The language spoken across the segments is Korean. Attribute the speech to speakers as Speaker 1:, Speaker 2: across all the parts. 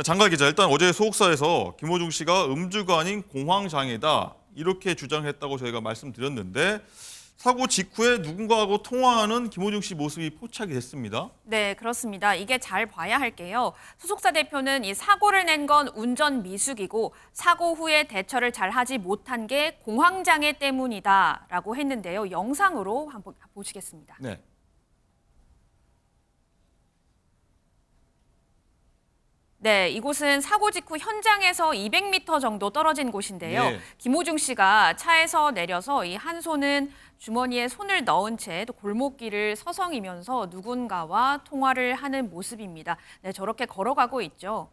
Speaker 1: 장관 기자, 일단 어제 소속사에서 김호중 씨가 음주가 아닌 공황장애다 이렇게 주장했다고 저희가 말씀드렸는데 사고 직후에 누군가하고 통화하는 김호중 씨 모습이 포착이 됐습니다.
Speaker 2: 네, 그렇습니다. 이게 잘 봐야 할게요. 소속사 대표는 이 사고를 낸 건 운전 미숙이고 사고 후에 대처를 잘 하지 못한 게 공황장애 때문이다라고 했는데요. 영상으로 한번 보시겠습니다.
Speaker 1: 네.
Speaker 2: 네, 이곳은 사고 직후 현장에서 200m 정도 떨어진 곳인데요.
Speaker 1: 네.
Speaker 2: 김호중 씨가 차에서 내려서 이 한 손은 주머니에 손을 넣은 채 또 골목길을 서성이면서 누군가와 통화를 하는 모습입니다. 네, 저렇게 걸어가고 있죠.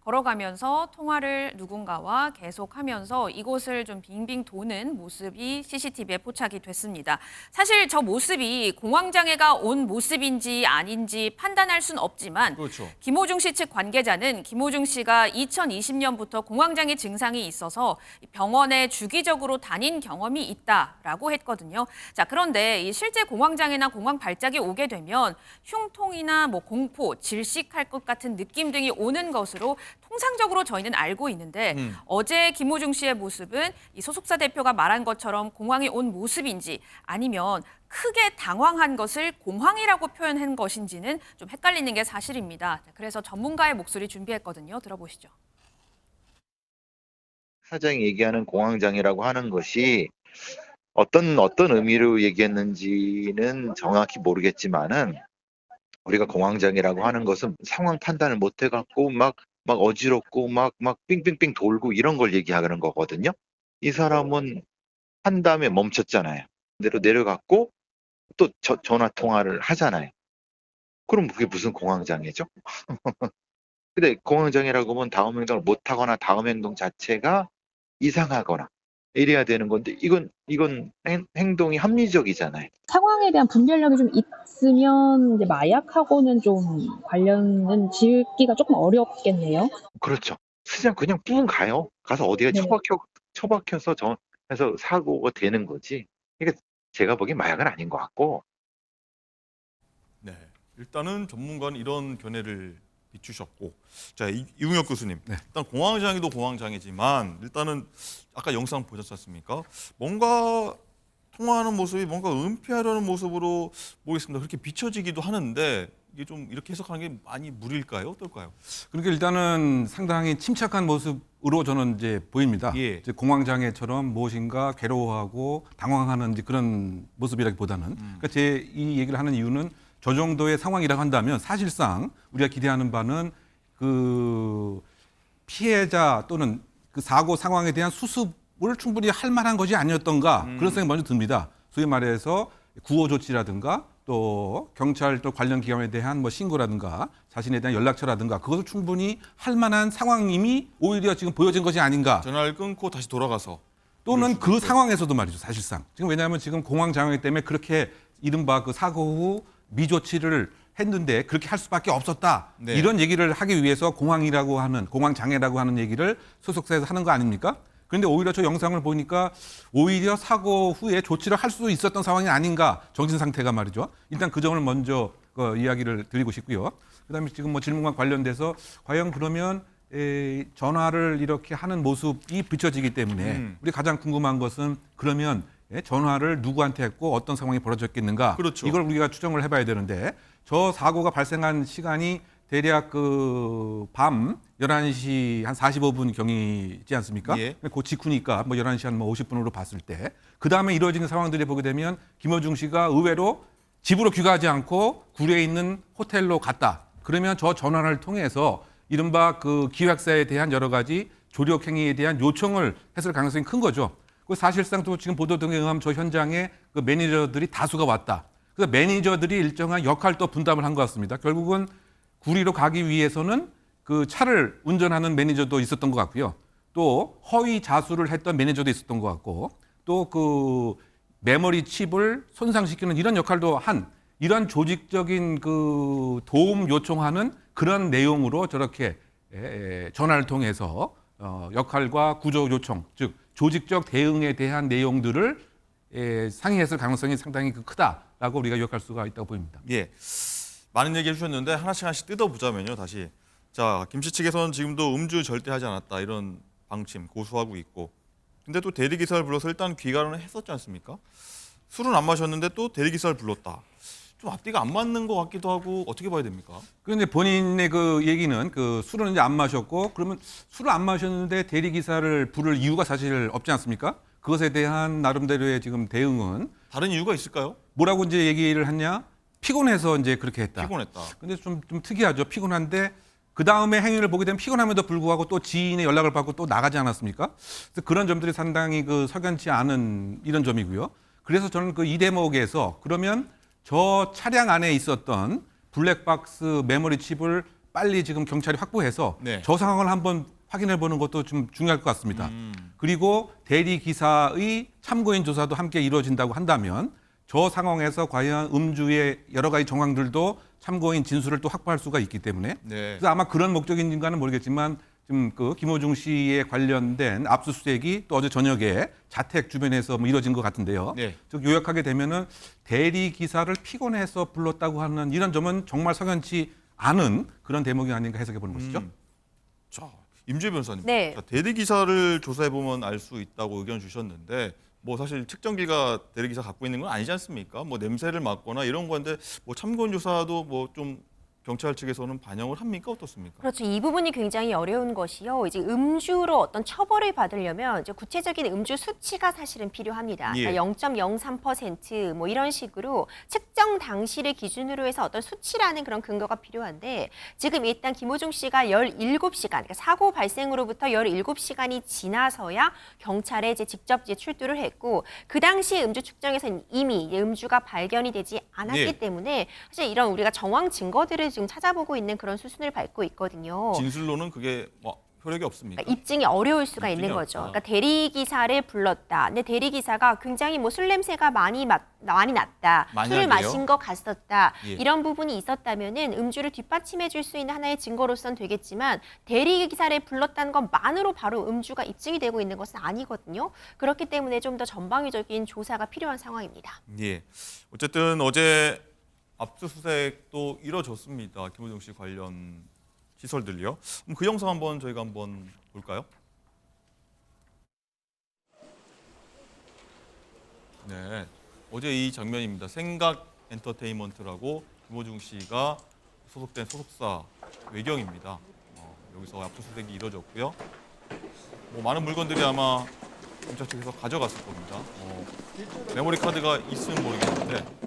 Speaker 2: 걸어가면서 통화를 누군가와 계속하면서 이곳을 좀 빙빙 도는 모습이 CCTV에 포착이 됐습니다. 사실 저 모습이 공황장애가 온 모습인지 아닌지 판단할 수는 없지만
Speaker 1: 그렇죠.
Speaker 2: 김호중 씨 측 관계자는 김호중 씨가 2020년부터 공황장애 증상이 있어서 병원에 주기적으로 다닌 경험이 있다라고 했거든요. 자, 그런데 이 실제 공황장애나 공황 발작이 오게 되면 흉통이나 공포, 질식할 것 같은 느낌 등이 오는 것으로 통상적으로 저희는 알고 있는데 어제 김호중 씨의 모습은 이 소속사 대표가 말한 것처럼 공황이 온 모습인지 아니면 크게 당황한 것을 공황이라고 표현한 것인지는 좀 헷갈리는 게 사실입니다. 그래서 전문가의 목소리 준비했거든요. 들어보시죠.
Speaker 3: 사장이 얘기하는 공황장애라고 하는 것이 어떤 의미로 얘기했는지는 정확히 모르겠지만은 우리가 공황장애라고 하는 것은 상황 판단을 못 해갖고 막 어지럽고 막 빙빙빙 돌고 이런 걸 얘기하는 거거든요. 이 사람은 한 다음에 멈췄잖아요. 내려갔고 또 전화 통화를 하잖아요. 그럼 그게 무슨 공황장애죠? 근데 공황장애라고 하면 다음 행동을 못 하거나 다음 행동 자체가 이상하거나 이래야 되는 건데 이건 행동이 합리적이잖아요.
Speaker 4: 상황에 대한 분별력이 좀 있으면 이제 마약하고는 좀 관련은 짓기가 조금 어렵겠네요.
Speaker 3: 그렇죠. 그냥 뿡 가요. 가서 어디가
Speaker 4: 네.
Speaker 3: 처박혀서 해서 사고가 되는 거지. 그러니까 제가 보기엔 마약은 아닌 것 같고.
Speaker 1: 네. 일단은 전문가는 이런 견해를 비추셨고, 자 이웅혁 교수님,
Speaker 5: 네.
Speaker 1: 일단 공황장애도 공황장애지만 일단은 아까 영상 보셨지 않습니까? 뭔가 통화하는 모습이 뭔가 은폐하려는 모습으로 보겠습니다. 그렇게 비춰지기도 하는데 이게 좀 이렇게 해석하는 게 많이 무리일까요? 어떨까요?
Speaker 5: 그러니까 일단은 상당히 침착한 모습으로 저는 이제 보입니다.
Speaker 1: 예.
Speaker 5: 이제 공황장애처럼 무엇인가 괴로워하고 당황하는 이제 그런 모습이라기보다는 그러니까 제 이 얘기를 하는 이유는 저 정도의 상황이라고 한다면 사실상 우리가 기대하는 바는 그 피해자 또는 그 사고 상황에 대한 수습을 충분히 할 만한 것이 아니었던가 그런 생각이 먼저 듭니다. 소위 말해서 구호 조치라든가 또 경찰 또 관련 기관에 대한 신고라든가 자신에 대한 연락처라든가 그것을 충분히 할 만한 상황임이 오히려 지금 보여진 것이 아닌가.
Speaker 1: 전화를 끊고 다시 돌아가서
Speaker 5: 또는 그 상황에서도 말이죠, 사실상. 지금 왜냐하면 지금 공황장애 때문에 그렇게 이른바 그 사고 후 미조치를 했는데 그렇게 할 수밖에 없었다.
Speaker 1: 네.
Speaker 5: 이런 얘기를 하기 위해서 공황장애라고 하는 얘기를 소속사에서 하는 거 아닙니까? 그런데 오히려 저 영상을 보니까 오히려 사고 후에 조치를 할 수 있었던 상황이 아닌가, 정신 상태가 말이죠. 일단 그 점을 먼저 이야기를 드리고 싶고요. 그다음에 지금 질문과 관련돼서 과연 그러면 전화를 이렇게 하는 모습이 비춰지기 때문에 우리 가장 궁금한 것은 그러면 전화를 누구한테 했고 어떤 상황이 벌어졌겠는가.
Speaker 1: 그렇죠.
Speaker 5: 이걸 우리가 추정을 해봐야 되는데 저 사고가 발생한 시간이 대략 그 밤 11시 한 45분 경이지 않습니까?
Speaker 1: 예.
Speaker 5: 그 직후니까 11시 한 50분으로 봤을 때 그다음에 이루어지는 상황들을 보게 되면 김호중 씨가 의외로 집으로 귀가하지 않고 구리에 있는 호텔로 갔다. 그러면 저 전화를 통해서 이른바 그 기획사에 대한 여러 가지 조력 행위에 대한 요청을 했을 가능성이 큰 거죠. 그 사실상 또 지금 보도 등에 의하면 저 현장에 그 매니저들이 다수가 왔다. 그래서 매니저들이 일정한 역할도 분담을 한 것 같습니다. 결국은 구리로 가기 위해서는 그 차를 운전하는 매니저도 있었던 것 같고요. 또 허위 자수를 했던 매니저도 있었던 것 같고 또 그 메모리 칩을 손상시키는 이런 역할도 한 이런 조직적인 그 도움 요청하는 그런 내용으로 저렇게 전화를 통해서 역할과 구조 요청, 즉 조직적 대응에 대한 내용들을 상의했을 가능성이 상당히 크다라고 우리가 요약할 수가 있다고 보입니다.
Speaker 1: 예. 많은 얘기 해주셨는데 하나씩 뜯어보자면요. 다시 자, 김 씨 측에서는 지금도 음주 절대 하지 않았다 이런 방침 고수하고 있고, 근데 또 대리기사를 불러서 일단 귀가를 했었지 않습니까? 술은 안 마셨는데 또 대리기사를 불렀다. 좀 앞뒤가 안 맞는 것 같기도 하고 어떻게 봐야 됩니까?
Speaker 5: 그런데 본인의 그 얘기는 그 술은 이제 안 마셨고 그러면 술을 안 마셨는데 대리기사를 부를 이유가 사실 없지 않습니까? 그것에 대한 나름대로의 지금 대응은
Speaker 1: 다른 이유가 있을까요?
Speaker 5: 뭐라고 이제 얘기를 했냐? 피곤해서 이제 그렇게 했다.
Speaker 1: 피곤했다.
Speaker 5: 근데 좀 특이하죠. 피곤한데 그 다음에 행위를 보게 되면 피곤함에도 불구하고 또 지인의 연락을 받고 또 나가지 않았습니까? 그래서 그런 점들이 상당히 그 석연치 않은 이런 점이고요. 그래서 저는 그 이 대목에서 그러면 저 차량 안에 있었던 블랙박스 메모리 칩을 빨리 지금 경찰이 확보해서
Speaker 1: 네.
Speaker 5: 저 상황을 한번 확인해 보는 것도 좀 중요할 것 같습니다. 그리고 대리 기사의 참고인 조사도 함께 이루어진다고 한다면 저 상황에서 과연 음주의 여러 가지 정황들도 참고인 진술을 또 확보할 수가 있기 때문에
Speaker 1: 네.
Speaker 5: 그래서 아마 그런 목적인가는 모르겠지만 지금 그 김호중 씨에 관련된 압수수색이 또 어제 저녁에 자택 주변에서 뭐 이뤄진 것 같은데요.
Speaker 1: 네.
Speaker 5: 즉 요약하게 되면은 대리 기사를 피곤해서 불렀다고 하는 이런 점은 정말 석연치 않은 그런 대목이 아닌가 해석해 보는 것이죠.
Speaker 1: 자, 임주혜 변호사님.
Speaker 2: 네.
Speaker 1: 자, 대리기사를 조사해 보면 알 수 있다고 의견 주셨는데, 뭐 사실 측정기가 대리기사 갖고 있는 건 아니지 않습니까? 뭐 냄새를 맡거나 이런 건데 뭐 참고인 조사도 뭐 좀 경찰 측에서는 반영을 합니까? 어떻습니까?
Speaker 6: 그렇죠. 이 부분이 굉장히 어려운 것이요. 이제 음주로 어떤 처벌을 받으려면 이제 구체적인 음주 수치가 사실은 필요합니다.
Speaker 1: 예.
Speaker 6: 그러니까 0.03%뭐 이런 식으로 측정 당시를 기준으로 해서 어떤 수치라는 그런 근거가 필요한데 지금 일단 김호중 씨가 17시간, 그러니까 사고 발생으로부터 17시간이 지나서야 경찰에 이제 직접 이제 출두를 했고 그 당시 음주 측정에서는 이미 이제 음주가 발견이 되지 않았기
Speaker 1: 예.
Speaker 6: 때문에 사실 이런 우리가 정황 증거들을 지금 찾아보고 있는 그런 수순을 밟고 있거든요.
Speaker 1: 진술로는 그게 뭐 효력이 없습니까?
Speaker 6: 그러니까 입증이 어려울 수가
Speaker 1: 입증이
Speaker 6: 있는 거죠.
Speaker 1: 어렵다.
Speaker 6: 그러니까 대리기사를 불렀다. 근데 대리기사가 굉장히 뭐 술 냄새가 많이 났다.
Speaker 1: 만약에요?
Speaker 6: 술을 마신 것 같았다.
Speaker 1: 예.
Speaker 6: 이런 부분이 있었다면은 음주를 뒷받침해 줄 수 있는 하나의 증거로서는 되겠지만 대리기사를 불렀다는 것만으로 바로 음주가 입증이 되고 있는 것은 아니거든요. 그렇기 때문에 좀 더 전방위적인 조사가 필요한 상황입니다.
Speaker 1: 예. 어쨌든 어제 압수수색도 이뤄졌습니다. 김호중 씨 관련 시설들요. 그럼 그 영상 한번 저희가 한번 볼까요? 네. 어제 이 장면입니다. 생각 엔터테인먼트라고 김호중 씨가 소속된 소속사 외경입니다. 여기서 압수수색이 이뤄졌고요. 뭐 많은 물건들이 아마 경찰 측에서 가져갔을 겁니다. 메모리 카드가 있으면 모르겠는데.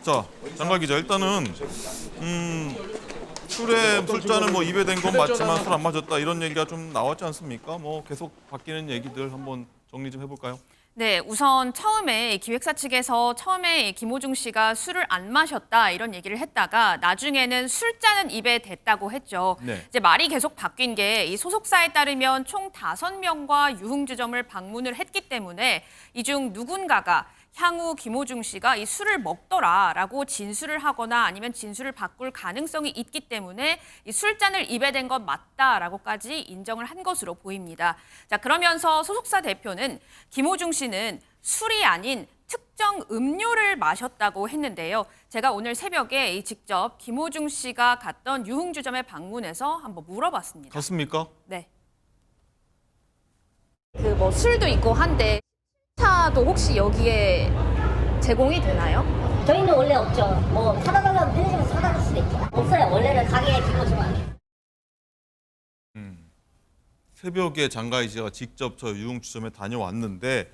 Speaker 1: 자, 장관 기자, 일단은 술잔을 뭐 입에 댄 건 맞지만 술 안 마셨다 이런 얘기가 좀 나왔지 않습니까? 뭐 계속 바뀌는 얘기들 한번 정리 좀 해볼까요?
Speaker 2: 네, 우선 처음에 기획사 측에서 처음에 김호중 씨가 술을 안 마셨다 이런 얘기를 했다가 나중에는 술잔은 입에 댔다고 했죠.
Speaker 1: 네.
Speaker 2: 이제 말이 계속 바뀐 게 이 소속사에 따르면 총 5명과 유흥주점을 방문을 했기 때문에 이 중 누군가가 향후 김호중 씨가 이 술을 먹더라라고 진술을 하거나 아니면 진술을 바꿀 가능성이 있기 때문에 이 술잔을 입에 댄 건 맞다라고까지 인정을 한 것으로 보입니다. 자, 그러면서 소속사 대표는 김호중 씨는 술이 아닌 특정 음료를 마셨다고 했는데요. 제가 오늘 새벽에 직접 김호중 씨가 갔던 유흥주점에 방문해서 한번 물어봤습니다.
Speaker 1: 갔습니까?
Speaker 2: 네. 그 뭐 술도 있고 한데 차도 혹시 여기에 제공이 되나요?
Speaker 7: 저희는 원래 없죠. 뭐 사다 달라면 편의점에서 사다 줄 수도 있죠. 없어요. 원래는 가게에 기본적으로.
Speaker 1: 새벽에 장가희 씨가 직접 저 유흥주점에 다녀왔는데,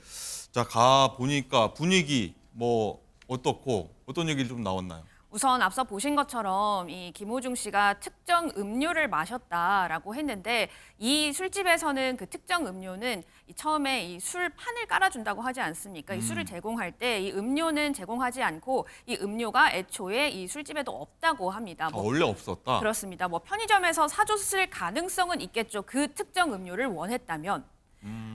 Speaker 1: 자, 가 보니까 분위기 뭐 어떻고 어떤 얘기를 좀 나왔나요?
Speaker 2: 우선 앞서 보신 것처럼 이 김호중 씨가 특정 음료를 마셨다라고 했는데 이 술집에서는 그 특정 음료는 처음에 이 술판을 깔아준다고 하지 않습니까? 이 술을 제공할 때 이 음료는 제공하지 않고 이 음료가 애초에 이 술집에도 없다고 합니다.
Speaker 1: 아, 원래 없었다.
Speaker 2: 그렇습니다. 뭐 편의점에서 사줬을 가능성은 있겠죠. 그 특정 음료를 원했다면.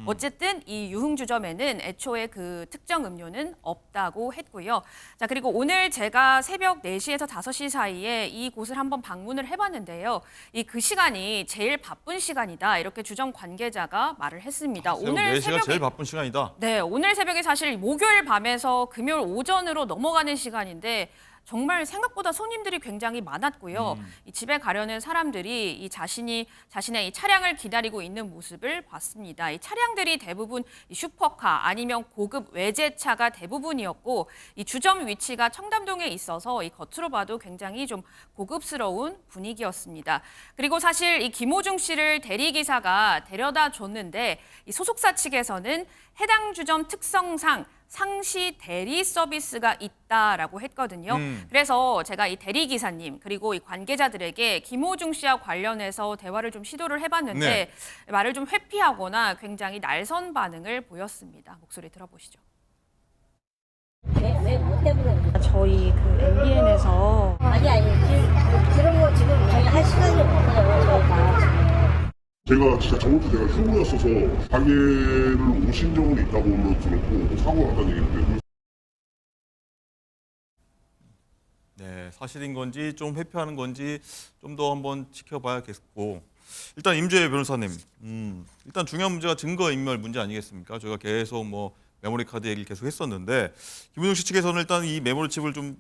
Speaker 2: 어쨌든 이 유흥주점에는 애초에 그 특정 음료는 없다고 했고요. 자, 그리고 오늘 제가 새벽 4시에서 5시 사이에 이 곳을 한번 방문을 해봤는데요. 그 시간이 제일 바쁜 시간이다. 이렇게 주점 관계자가 말을 했습니다.
Speaker 1: 새벽 4시가 제일 바쁜 시간이다.
Speaker 2: 네, 오늘 새벽에 사실 목요일 밤에서 금요일 오전으로 넘어가는 시간인데 정말 생각보다 손님들이 굉장히 많았고요. 이 집에 가려는 사람들이 자신의 이 차량을 기다리고 있는 모습을 봤습니다. 이 차량들이 대부분 이 슈퍼카 아니면 고급 외제차가 대부분이었고 이 주점 위치가 청담동에 있어서 이 겉으로 봐도 굉장히 좀 고급스러운 분위기였습니다. 그리고 사실 이 김호중 씨를 대리기사가 데려다 줬는데 이 소속사 측에서는 해당 주점 특성상 상시 대리 서비스가 있다라고 했거든요. 그래서 제가 이 대리기사님 그리고 이 관계자들에게 김호중 씨와 관련해서 대화를 좀 시도를 해봤는데
Speaker 1: 네.
Speaker 2: 말을 좀 회피하거나 굉장히 날선 반응을 보였습니다. 목소리 들어보시죠.
Speaker 7: 왜뭐 때문에
Speaker 8: 저희 그 MBN에서
Speaker 7: 아니 지금 그런 거 지금 저희 할 시간이 없어요. 저희가
Speaker 9: 제가 진짜 저번 주 내가 휴무였어서 가게를 오신 적은 있다고 들었고 사고가 났다는 얘기인데
Speaker 1: 네, 사실인 건지 좀 회피하는 건지 좀 더 한번 지켜봐야겠고 일단 임주혜 변호사님, 일단 중요한 문제가 증거인멸 문제 아니겠습니까? 저희가 계속 뭐 메모리 카드 얘기를 계속 했었는데 김호중 씨 측에서는 일단 이 메모리 칩을 좀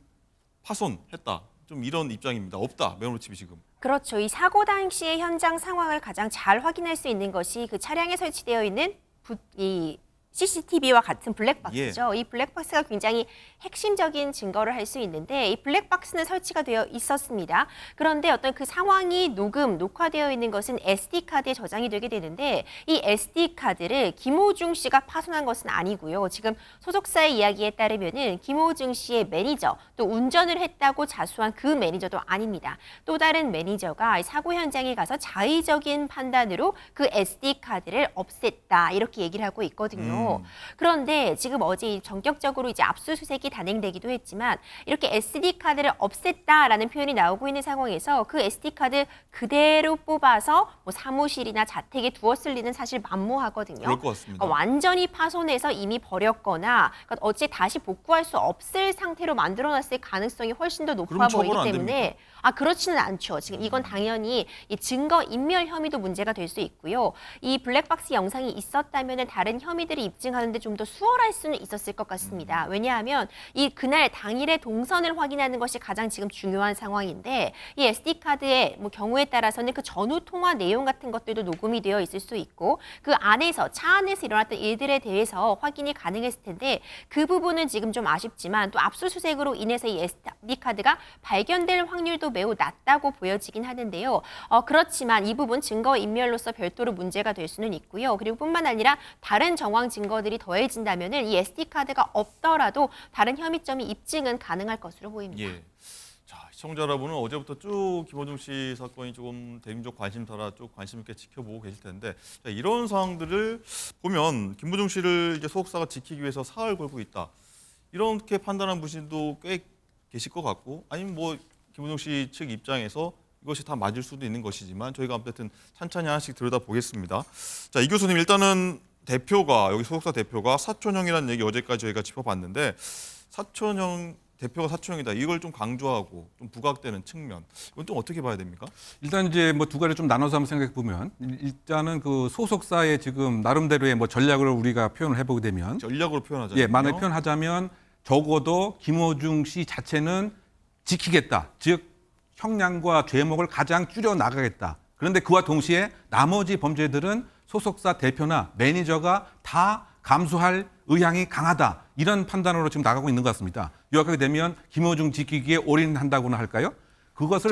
Speaker 1: 파손했다, 좀 이런 입장입니다. 없다, 메모리 칩이 지금.
Speaker 6: 그렇죠. 이 사고 당시의 현장 상황을 가장 잘 확인할 수 있는 것이 그 차량에 설치되어 있는 이 CCTV와 같은 블랙박스죠. 이 블랙박스가 굉장히 핵심적인 증거를 할 수 있는데 이 블랙박스는 설치가 되어 있었습니다. 그런데 어떤 그 상황이 녹화되어 있는 것은 SD카드에 저장이 되게 되는데 이 SD카드를 김호중 씨가 파손한 것은 아니고요. 지금 소속사의 이야기에 따르면은 김호중 씨의 매니저 또 운전을 했다고 자수한 그 매니저도 아닙니다. 또 다른 매니저가 사고 현장에 가서 자의적인 판단으로 그 SD카드를 없앴다 이렇게 얘기를 하고 있거든요. 그런데 지금 어제 전격적으로 이제 압수수색이 단행되기도 했지만 이렇게 SD카드를 없앴다라는 표현이 나오고 있는 상황에서 그 SD카드 그대로 뽑아서 뭐 사무실이나 자택에 두었을 리는 사실 만무하거든요.
Speaker 1: 그럴 것 같습니다.
Speaker 6: 완전히 파손해서 이미 버렸거나 그러니까 어째 다시 복구할 수 없을 상태로 만들어놨을 가능성이 훨씬 더 높아
Speaker 1: 그럼 처벌
Speaker 6: 보이기
Speaker 1: 안
Speaker 6: 때문에
Speaker 1: 됩니까?
Speaker 6: 그렇지는 않죠. 지금 이건 당연히 이 증거 인멸 혐의도 문제가 될 수 있고요. 이 블랙박스 영상이 있었다면 다른 혐의들이 입증하는데 좀 더 수월할 수는 있었을 것 같습니다. 왜냐하면 이 그날 당일의 동선을 확인하는 것이 가장 지금 중요한 상황인데 이 SD카드의 뭐 경우에 따라서는 그 전후 통화 내용 같은 것들도 녹음이 되어 있을 수 있고 그 안에서 차 안에서 일어났던 일들에 대해서 확인이 가능했을 텐데 그 부분은 지금 좀 아쉽지만 또 압수수색으로 인해서 이 SD카드가 발견될 확률도 매우 낮다고 보여지긴 하는데요. 그렇지만 이 부분 증거인멸로서 별도로 문제가 될 수는 있고요. 그리고 뿐만 아니라 다른 정황 증거들이 더해진다면 이 SD카드가 없더라도 다른 혐의점이 입증은 가능할 것으로 보입니다.
Speaker 1: 예. 자, 시청자 여러분은 어제부터 쭉 김호중 씨 사건이 조금 대민족 관심사라 쭉 관심 있게 지켜보고 계실 텐데 자, 이런 상황들을 보면 김호중 씨를 이제 소속사가 지키기 위해서 사활 걸고 있다. 이렇게 판단한 분들도 꽤 계실 것 같고 아니면 뭐 김호중 씨 측 입장에서 이것이 다 맞을 수도 있는 것이지만 저희가 아무튼 찬찬히 하나씩 들여다보겠습니다. 자, 이 교수님 일단은 대표가 여기 소속사 대표가 사촌형이라는 얘기 어제까지 저희가 짚어봤는데 사촌형 대표가 사촌형이다. 이걸 좀 강조하고 좀 부각되는 측면. 이건 좀 어떻게 봐야 됩니까?
Speaker 5: 일단 이제 뭐 두 가지 좀 나눠서 한번 생각해 보면 일단은 그 소속사의 지금 나름대로의 뭐 전략을 우리가 표현을 해보게 되면
Speaker 1: 전략으로 표현하자면
Speaker 5: 예, 만약에 표현하자면 적어도 김호중 씨 자체는 지키겠다. 즉 형량과 죄목을 가장 줄여 나가겠다. 그런데 그와 동시에 나머지 범죄들은 소속사 대표나 매니저가 다 감수할 의향이 강하다. 이런 판단으로 지금 나가고 있는 것 같습니다. 요약하게 되면 김호중 지키기에 올인한다고나 할까요? 그것을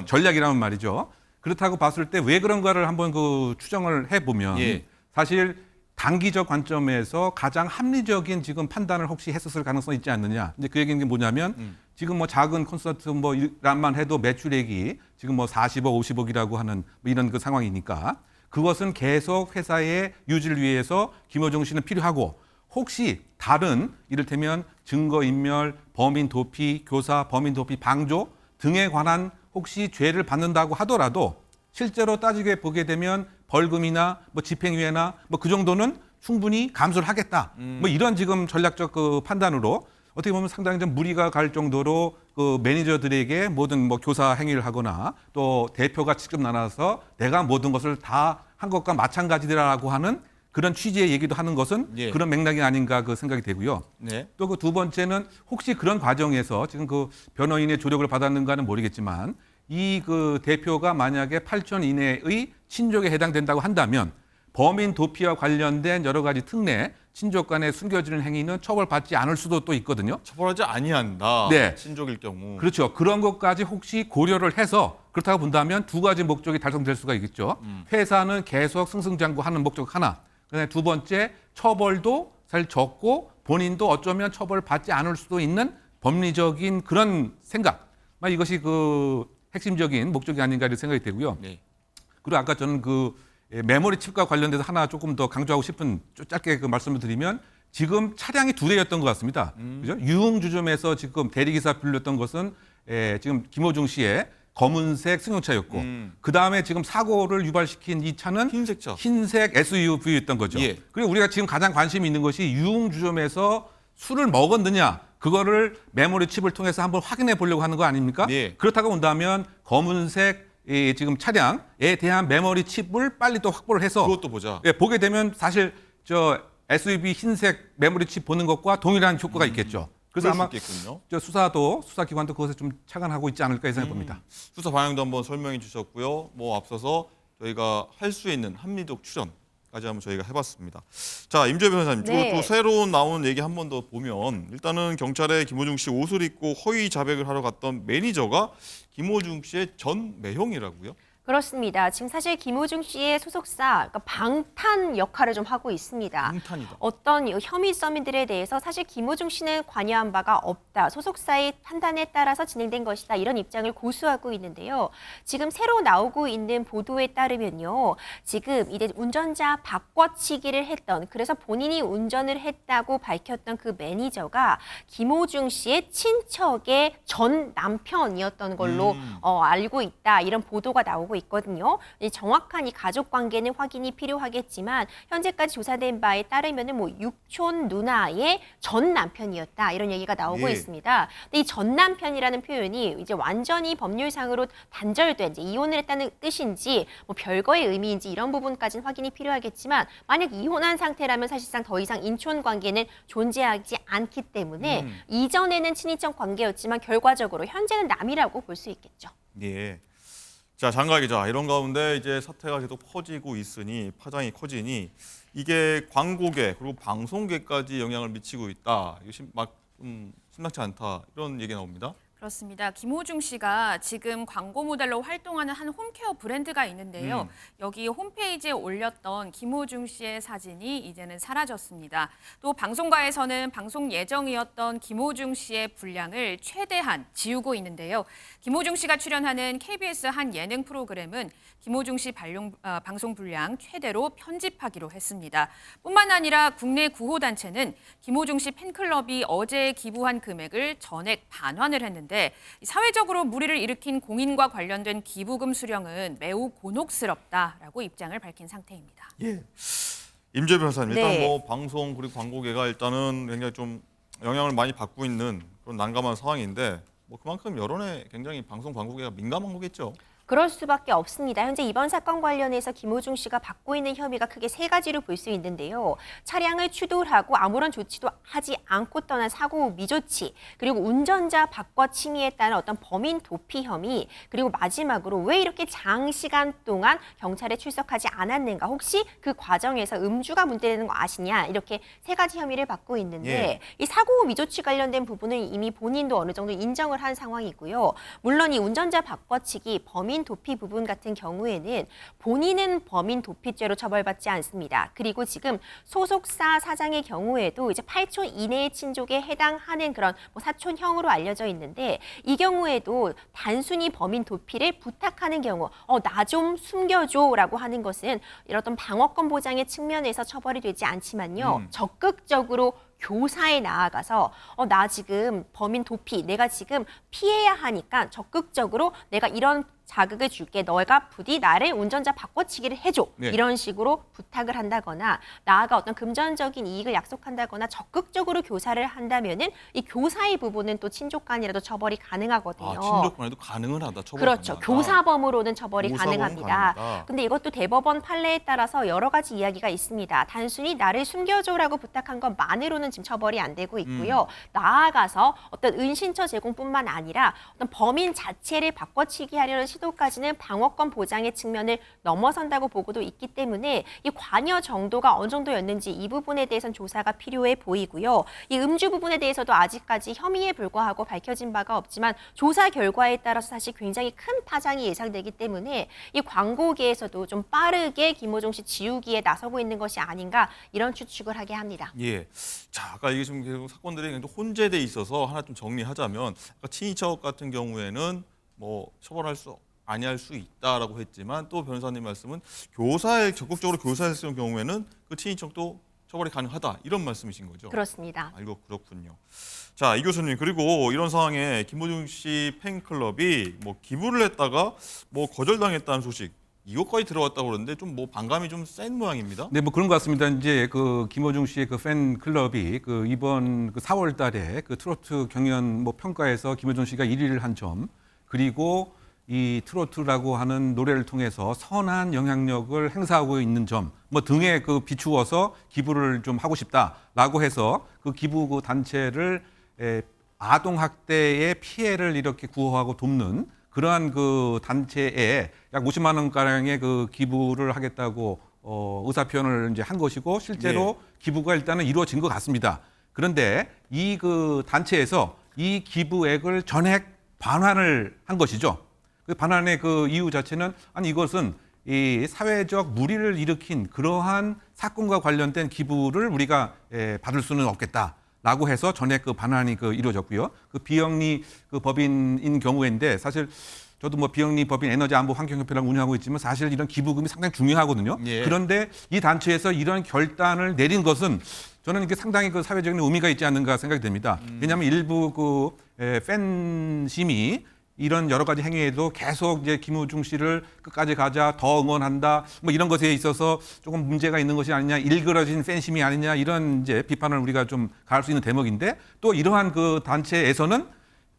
Speaker 5: 전략이라면 말이죠. 그렇다고 봤을 때 왜 그런가를 한번 그 추정을 해보면 사실 단기적 관점에서 가장 합리적인 지금 판단을 혹시 했었을 가능성이 있지 않느냐. 이제 그 얘기는 뭐냐면 지금 뭐 작은 콘서트 뭐 이란만 해도 매출액이 지금 뭐 40억, 50억이라고 하는 뭐 이런 그 상황이니까 그것은 계속 회사의 유지를 위해서 김호중 씨는 필요하고 혹시 다른 이를테면 증거인멸, 범인 도피, 교사, 범인 도피, 방조 등에 관한 혹시 죄를 받는다고 하더라도 실제로 따지게 보게 되면 벌금이나 뭐 집행유예나 뭐 그 정도는 충분히 감수를 하겠다. 뭐 이런 지금 전략적 그 판단으로 어떻게 보면 상당히 좀 무리가 갈 정도로 그 매니저들에게 모든 뭐 교사 행위를 하거나 또 대표가 직접 나눠서 내가 모든 것을 다 한 것과 마찬가지라고 하는 그런 취지의 얘기도 하는 것은
Speaker 1: 예.
Speaker 5: 그런 맥락이 아닌가 그 생각이 되고요.
Speaker 1: 네.
Speaker 5: 또 그 두 번째는 혹시 그런 과정에서 지금 그 변호인의 조력을 받았는가는 모르겠지만 이 그 대표가 만약에 8천 이내의 친족에 해당된다고 한다면 범인 도피와 관련된 여러 가지 특례, 친족 간의 숨겨지는 행위는 처벌받지 않을 수도 또 있거든요.
Speaker 1: 처벌하지 아니한다.
Speaker 5: 네.
Speaker 1: 친족일 경우.
Speaker 5: 그렇죠. 그런 것까지 혹시 고려를 해서 그렇다고 본다면 두 가지 목적이 달성될 수가 있겠죠. 회사는 계속 승승장구하는 목적 하나. 그다음에 두 번째 처벌도 사실 적고 본인도 어쩌면 처벌받지 않을 수도 있는 법리적인 그런 생각. 이것이 그 핵심적인 목적이 아닌가 이런 생각이 되고요.
Speaker 1: 네.
Speaker 5: 그리고 아까 저는 그 메모리 칩과 관련돼서 하나 조금 더 강조하고 싶은 짧게 그 말씀을 드리면 지금 차량이 두 대였던 것 같습니다. 그죠? 유흥주점에서 지금 대리기사 불렸던 것은 지금 김호중 씨의 검은색 승용차였고 그 다음에 지금 사고를 유발시킨 이 차는
Speaker 1: 흰색 차.
Speaker 5: 흰색 SUV였던 거죠.
Speaker 1: 예.
Speaker 5: 그리고 우리가 지금 가장 관심이 있는 것이 유흥주점에서 술을 먹었느냐 그거를 메모리 칩을 통해서 한번 확인해 보려고 하는 거 아닙니까?
Speaker 1: 예.
Speaker 5: 그렇다고 본다면 검은색 이 지금 차량에 대한 메모리 칩을 빨리 또 확보를 해서
Speaker 1: 그것도 보자.
Speaker 5: 보게 되면 사실 저 SUV 흰색 메모리 칩 보는 것과 동일한 효과가 있겠죠. 그래서 아마
Speaker 1: 있겠군요.
Speaker 5: 저 수사기관도 그것에 좀 착안하고 있지 않을까 생각해 봅니다.
Speaker 1: 수사 방향도 한번 설명해 주셨고요. 뭐 앞서서 저희가 할 수 있는 합리적 추론까지 한번 저희가 해봤습니다. 자, 임재 변호사님,
Speaker 6: 네.
Speaker 1: 또 새로운 나오는 얘기 한 번 더 보면 일단은 경찰에 김호중 씨 옷을 입고 허위 자백을 하러 갔던 매니저가 김호중 씨의 전 매형이라고요?
Speaker 6: 그렇습니다. 지금 사실 김호중 씨의 소속사, 그러니까 방탄 역할을 좀 하고 있습니다.
Speaker 1: 방탄이다.
Speaker 6: 어떤 이 혐의 서민들에 대해서 사실 김호중 씨는 관여한 바가 없다. 소속사의 판단에 따라서 진행된 것이다. 이런 입장을 고수하고 있는데요. 지금 새로 나오고 있는 보도에 따르면요. 지금 이제 운전자 바꿔치기를 했던, 그래서 본인이 운전을 했다고 밝혔던 그 매니저가 김호중 씨의 친척의 전 남편이었던 걸로 알고 있다. 이런 보도가 나오고 있거든요. 정확한 이 가족 관계는 확인이 필요하겠지만 현재까지 조사된 바에 따르면은 뭐 육촌 누나의 전 남편이었다 이런 얘기가 나오고
Speaker 1: 예.
Speaker 6: 있습니다. 근데 이 전 남편이라는 표현이 이제 완전히 법률상으로 단절된 이제 이혼을 했다는 뜻인지 뭐 별거의 의미인지 이런 부분까지는 확인이 필요하겠지만 만약 이혼한 상태라면 사실상 더 이상 인촌 관계는 존재하지 않기 때문에 이전에는 친인척 관계였지만 결과적으로 현재는 남이라고 볼 수 있겠죠.
Speaker 1: 예. 자, 장가 기자, 이런 가운데 이제 사태가 계속 퍼지고 있으니 파장이 커지니 이게 광고계 그리고 방송계까지 영향을 미치고 있다. 이것이 막 심상치 않다. 이런 얘기 나옵니다.
Speaker 2: 그렇습니다. 김호중 씨가 지금 광고 모델로 활동하는 한 홈케어 브랜드가 있는데요. 여기 홈페이지에 올렸던 김호중 씨의 사진이 이제는 사라졌습니다. 또 방송가에서는 방송 예정이었던 김호중 씨의 분량을 최대한 지우고 있는데요. 김호중 씨가 출연하는 KBS 한 예능 프로그램은 김호중 씨 방송 분량 최대로 편집하기로 했습니다. 뿐만 아니라 국내 구호단체는 김호중 씨 팬클럽이 어제 기부한 금액을 전액 반환을 했는데 사회적으로 무리를 일으킨 공인과 관련된 기부금 수령은 매우 곤혹스럽다라고 입장을 밝힌 상태입니다.
Speaker 1: 예. 임재 변호사님, 일단
Speaker 6: 네.
Speaker 1: 뭐 방송 그리고 광고계가 일단은 굉장히 좀 영향을 많이 받고 있는 그런 난감한 상황인데 뭐 그만큼 여론에 굉장히 방송 광고계가 민감한 거겠죠.
Speaker 6: 그럴 수밖에 없습니다. 현재 이번 사건 관련해서 김호중 씨가 받고 있는 혐의가 크게 세 가지로 볼 수 있는데요. 차량을 추돌하고 아무런 조치도 하지 않고 떠난 사고 후 미조치, 그리고 운전자 바꿔 침해에 따른 어떤 범인 도피 혐의, 그리고 마지막으로 왜 이렇게 장시간 동안 경찰에 출석하지 않았는가, 혹시 그 과정에서 음주가 문제되는 거 아시냐, 이렇게 세 가지 혐의를 받고 있는데
Speaker 1: 예.
Speaker 6: 이 사고 후 미조치 관련된 부분은 이미 본인도 어느 정도 인정을 한 상황이고요. 물론 이 운전자 바꿔치기, 범인 도피 부분 같은 경우에는 본인은 범인 도피죄로 처벌받지 않습니다. 그리고 지금 소속사 사장의 경우에도 이제 8촌 이내의 친족에 해당하는 그런 뭐 사촌형으로 알려져 있는데 이 경우에도 단순히 범인 도피를 부탁하는 경우 나 좀 숨겨줘라고 하는 것은 이런 어떤 방어권 보장의 측면에서 처벌이 되지 않지만요. 적극적으로 교사에 나아가서 나 지금 범인 도피, 내가 지금 피해야 하니까 적극적으로 내가 이런 자극을 줄게. 너가 부디 나를 운전자 바꿔치기를 해줘.
Speaker 1: 네.
Speaker 6: 이런 식으로 부탁을 한다거나 나아가 어떤 금전적인 이익을 약속한다거나 적극적으로 교사를 한다면은 이 교사의 부분은 또 친족간이라도 처벌이 가능하거든요.
Speaker 1: 아, 친족간에도 가능은 하다. 처벌
Speaker 6: 그렇죠.
Speaker 1: 가능하다.
Speaker 6: 교사범으로는 처벌이
Speaker 1: 교사범은
Speaker 6: 가능합니다.
Speaker 1: 가능하다.
Speaker 6: 근데 이것도 대법원 판례에 따라서 여러 가지 이야기가 있습니다. 단순히 나를 숨겨줘라고 부탁한 것만으로는 지금 처벌이 안 되고 있고요. 나아가서 어떤 은신처 제공뿐만 아니라 어떤 범인 자체를 바꿔치기 하려는 시도까지는 방어권 보장의 측면을 넘어선다고 보고도 있기 때문에 이 관여 정도가 어느 정도였는지 이 부분에 대해서는 조사가 필요해 보이고요. 이 음주 부분에 대해서도 아직까지 혐의에 불과하고 밝혀진 바가 없지만 조사 결과에 따라서 사실 굉장히 큰 파장이 예상되기 때문에 이 광고계에서도 좀 빠르게 김호중 씨 지우기에 나서고 있는 것이 아닌가 이런 추측을 하게 합니다.
Speaker 1: 예. 자, 아까 이게 지금 계속 사건들이 혼재돼 있어서 하나 좀 정리하자면, 아까 친인척 같은 경우에는 뭐 처벌할 수 아니할 수 있다라고 했지만, 또 변호사님 말씀은 교사에 적극적으로 교사했을 경우에는 그 친인척도 처벌이 가능하다, 이런 말씀이신 거죠?
Speaker 6: 그렇습니다.
Speaker 1: 알고 그렇군요. 자, 이 교수님, 그리고 이런 상황에 김호중 씨 팬클럽이 뭐 기부를 했다가 뭐 거절당했다는 소식, 이것까지 들어왔다고 그러는데 좀 뭐 반감이 좀 센 모양입니다.
Speaker 5: 네, 뭐 그런 것 같습니다. 이제 그 김호중 씨의 그 팬클럽이 그 이번 그 4월 달에 그 트로트 경연 뭐 평가에서 김호중 씨가 1위를 한 점, 그리고 이 트로트라고 하는 노래를 통해서 선한 영향력을 행사하고 있는 점, 뭐 등에 그 비추어서 기부를 좀 하고 싶다라고 해서 그 기부 그 단체를 아동 학대의 피해를 이렇게 구호하고 돕는 그러한 그 단체에 약 50만 원 가량의 그 기부를 하겠다고 의사 표현을 이제 한 것이고, 실제로
Speaker 1: 네.
Speaker 5: 기부가 일단은 이루어진 것 같습니다. 그런데 이 그 단체에서 이 기부액을 전액 반환을 한 것이죠. 그 반환의 그 이유 자체는, 아니 이것은 이 사회적 물의를 일으킨 그러한 사건과 관련된 기부를 우리가 받을 수는 없겠다라고 해서 전액 그 반환이 그 이루어졌고요. 그 비영리 그 법인인 경우인데, 사실 저도 뭐 비영리 법인 에너지 안보 환경협회를 운영하고 있지만 사실 이런 기부금이 상당히 중요하거든요.
Speaker 1: 예.
Speaker 5: 그런데 이 단체에서 이런 결단을 내린 것은 저는 이게 상당히 그 사회적인 의미가 있지 않는가 생각이 됩니다. 왜냐하면 일부 그 팬심이 이런 여러 가지 행위에도 계속 이제 김호중 씨를 끝까지 가자, 더 응원한다, 뭐 이런 것에 있어서 조금 문제가 있는 것이 아니냐, 일그러진 팬심이 아니냐, 이런 이제 비판을 우리가 좀 가할 수 있는 대목인데, 또 이러한 그 단체에서는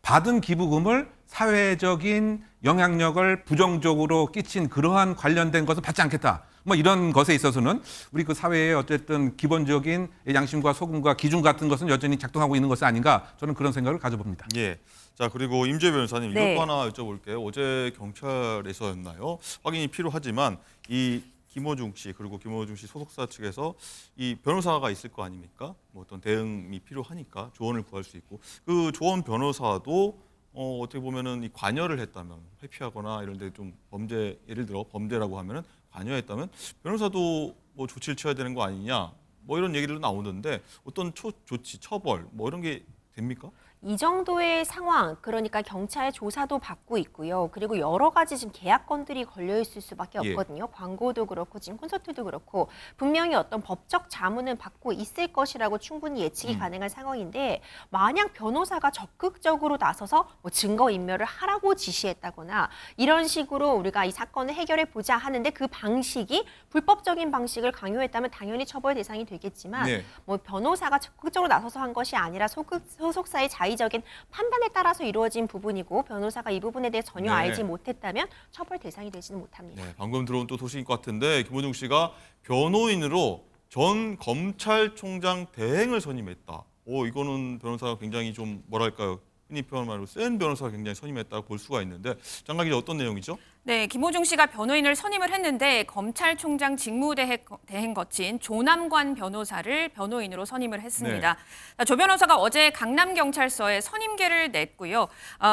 Speaker 5: 받은 기부금을 사회적인 영향력을 부정적으로 끼친 그러한 관련된 것은 받지 않겠다, 뭐 이런 것에 있어서는 우리 그 사회의 어쨌든 기본적인 양심과 소금과 기준 같은 것은 여전히 작동하고 있는 것이 아닌가, 저는 그런 생각을 가져봅니다.
Speaker 1: 예. 자, 그리고 임재 변호사님,
Speaker 6: 네.
Speaker 1: 이것도 하나 여쭤볼게요. 어제 경찰에서였나요? 확인이 필요하지만 이 김호중 씨, 그리고 김호중 씨 소속사 측에서 이 변호사가 있을 거 아닙니까? 뭐 어떤 대응이 필요하니까 조언을 구할 수 있고, 그 조언 변호사도 어떻게 보면은 이 관여를 했다면, 회피하거나 이런 데 좀 범죄, 예를 들어 범죄라고 하면은 관여했다면 변호사도 뭐 조치를 취해야 되는 거 아니냐, 뭐 이런 얘기를 나오는데, 어떤 조치, 처벌 뭐 이런 게 됩니까?
Speaker 6: 이 정도의 상황, 그러니까 경찰 조사도 받고 있고요. 그리고 여러 가지 지금 계약건들이 걸려 있을 수밖에
Speaker 1: 예.
Speaker 6: 없거든요. 광고도 그렇고 지금 콘서트도 그렇고 분명히 어떤 법적 자문은 받고 있을 것이라고 충분히 예측이 가능한 상황인데, 만약 변호사가 적극적으로 나서서 뭐 증거 인멸을 하라고 지시했다거나 이런 식으로 우리가 이 사건을 해결해 보자 하는데 그 방식이 불법적인 방식을 강요했다면 당연히 처벌 대상이 되겠지만,
Speaker 1: 네.
Speaker 6: 뭐 변호사가 적극적으로 나서서 한 것이 아니라 소속사의 자의적인 판단에 따라서 이루어진 부분이고, 변호사가 이 부분에 대해 전혀
Speaker 1: 네.
Speaker 6: 알지 못했다면 처벌 대상이 되지는 못합니다.
Speaker 1: 네, 방금 들어온 또 소식인 것 같은데, 김호중 씨가 변호인으로 전 검찰총장 대행을 선임했다. 이거는 변호사가 굉장히 좀 뭐랄까요, 흔히 표현한 말로 센 변호사가 굉장히 선임했다고 볼 수가 있는데, 장관 기자, 어떤 내용이죠?
Speaker 2: 네, 김호중 씨가 변호인을 선임을 했는데 검찰총장 직무대행 거친 조남관 변호사를 변호인으로 선임을 했습니다. 자, 조 변호사가 어제 강남경찰서에 선임계를 냈고요.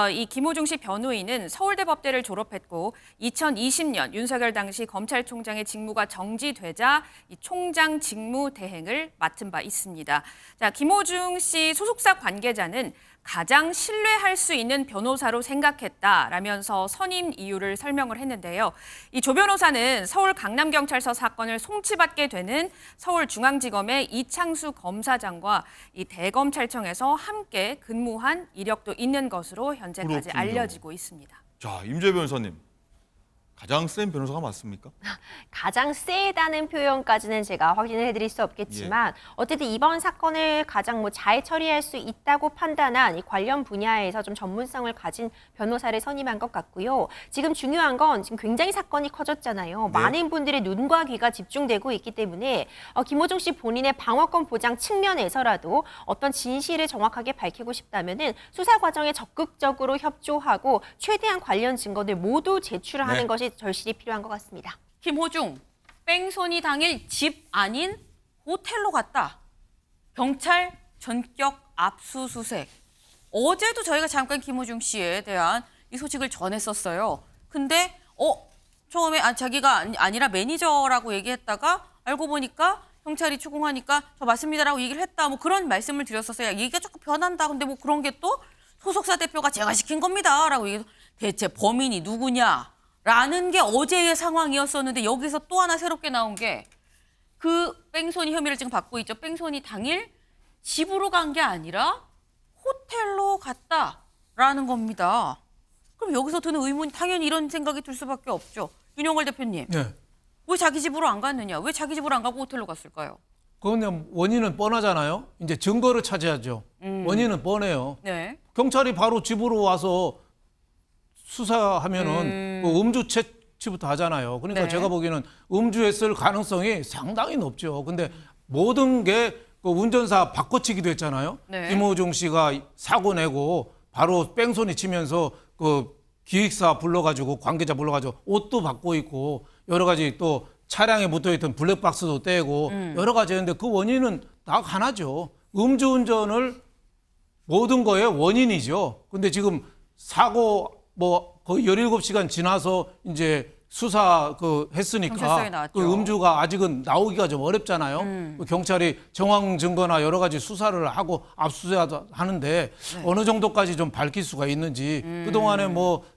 Speaker 2: 이 김호중 씨 변호인은 서울대법대를 졸업했고 2020년 윤석열 당시 검찰총장의 직무가 정지되자 이 총장 직무대행을 맡은 바 있습니다. 자, 김호중 씨 소속사 관계자는 가장 신뢰할 수 있는 변호사로 생각했다라면서 선임 이유를 설명을 했는데요. 이 조 변호사는 서울 강남경찰서 사건을 송치받게 되는 서울중앙지검의 이창수 검사장과 이 대검찰청에서 함께 근무한 이력도 있는 것으로 현재까지
Speaker 1: 그렇군요.
Speaker 2: 알려지고 있습니다.
Speaker 1: 자, 임재 변호사님, 가장 센 변호사가 맞습니까?
Speaker 6: 가장 세다는 표현까지는 제가 확인을 해드릴 수 없겠지만 어쨌든 이번 사건을 가장 잘 처리할 수 있다고 판단한 이 관련 분야에서 좀 전문성을 가진 변호사를 선임한 것 같고요. 지금 중요한 건 지금 굉장히 사건이 커졌잖아요. 많은 분들의 눈과 귀가 집중되고 있기 때문에 김호중 씨 본인의 방어권 보장 측면에서라도 어떤 진실을 정확하게 밝히고 싶다면은 수사 과정에 적극적으로 협조하고 최대한 관련 증거들 모두 제출하는 것이 절실히 필요한 것 같습니다.
Speaker 2: 김호중, 뺑소니 당일 집 아닌 호텔로 갔다. 경찰 전격 압수수색. 어제도 저희가 잠깐 김호중 씨에 대한 이 소식을 전했었어요. 근데 처음에 자기가 아니라 매니저라고 얘기했다가 알고 보니까 경찰이 추궁하니까 저 맞습니다라고 얘기를 했다. 뭐 그런 말씀을 드렸었어요. 얘기가 조금 변한다. 근데 뭐 그런 게 또 소속사 대표가 제가 시킨 겁니다라고 얘기해서 대체 범인이 누구냐? 라는 게 어제의 상황이었었는데 여기서 또 하나 새롭게 나온 게 그 뺑소니 혐의를 지금 받고 있죠. 뺑소니 당일 집으로 간 게 아니라 호텔로 갔다라는 겁니다. 그럼 여기서 드는 의문이 당연히 이런 생각이 들 수밖에 없죠. 윤영걸 대표님.
Speaker 10: 네.
Speaker 2: 왜 자기 집으로 안 갔느냐? 왜 자기 집으로 안 가고 호텔로 갔을까요?
Speaker 10: 그건 원인은 뻔하잖아요. 이제 증거를 찾아야죠. 원인은 뻔해요.
Speaker 2: 네.
Speaker 10: 경찰이 바로 집으로 와서 수사하면은 음주 채취부터 하잖아요. 그러니까
Speaker 2: 네.
Speaker 10: 제가 보기에는 음주했을 가능성이 상당히 높죠. 근데 모든 게 그 운전사 바꿔치기도 했잖아요.
Speaker 2: 네.
Speaker 10: 김호중 씨가 사고 내고 바로 뺑소니 치면서 그 기획사 불러가지고 관계자 불러가지고 옷도 바꿔 입고 여러 가지 또 차량에 묻어있던 블랙박스도 떼고 여러 가지 했는데 그 원인은 다 하나죠. 음주운전을 모든 거의 원인이죠. 근데 지금 사고 거의 17시간 지나서 이제 수사
Speaker 2: 경찰서에
Speaker 10: 했으니까
Speaker 2: 나왔죠.
Speaker 10: 그 음주가 아직은 나오기가 좀 어렵잖아요. 그 경찰이 정황 증거나 여러 가지 수사를 하고 압수하는데 어느 정도까지 좀 밝힐 수가 있는지 그동안에